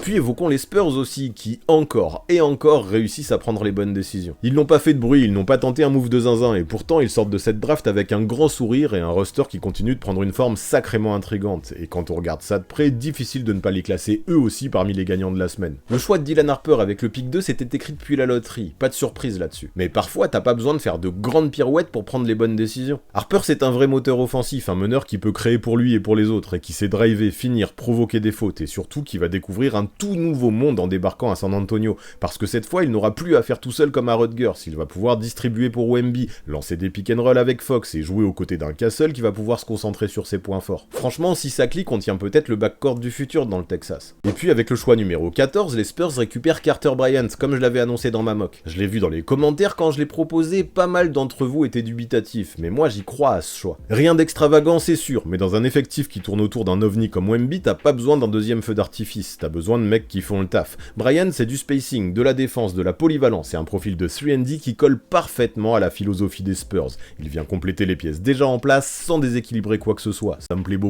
puis évoquons les Spurs aussi, qui encore et encore réussissent à prendre les bonnes décisions. Ils n'ont pas fait de bruit, ils n'ont pas tenté un move de zinzin, et pourtant ils sortent de cette draft avec un grand sourire et un roster qui continue de prendre une forme sacrément intrigante, et quand on regarde ça de près, difficile de ne pas les classer eux aussi parmi les gagnants de la semaine. Le choix de Dylan Harper avec le pick 2 s'était écrit depuis la loterie, pas de surprise là-dessus. Mais parfois t'as pas besoin de faire de grandes pirouettes pour prendre les bonnes décisions. Harper c'est un vrai moteur offensif, un meneur qui peut créer pour lui et pour les autres, et qui sait driver, finir, provoquer des fautes, et surtout qui va découvrir un tout nouveau monde en débarquant à San Antonio, parce que cette fois il n'aura plus à faire tout seul comme à Rutgers, il va pouvoir distribuer pour Wemby, lancer des pick and roll avec Fox et jouer aux côtés d'un Castle qui va pouvoir se concentrer sur ses points forts. Franchement, si ça clique, on tient peut-être le backcourt du futur dans le Texas. Et puis avec le choix numéro 14, les Spurs récupèrent Carter Bryant, comme je l'avais annoncé dans ma mock. Je l'ai vu dans les commentaires quand je l'ai proposé, pas mal d'entre vous étaient dubitatifs, mais moi j'y crois à ce choix. Rien d'extravagant c'est sûr, mais dans un effectif qui tourne autour d'un ovni comme Wemby, t'as pas besoin d'un deuxième feu d'artifice, t'as besoin de mecs qui font le taf. Bryant c'est du spacing, de la défense, de la polyvalence et un profil de 3&D qui colle parfaitement à la philosophie des Spurs. Il vient compléter les pièces déjà en place sans déséquilibrer quoi que ce soit, ça me plaît beaucoup.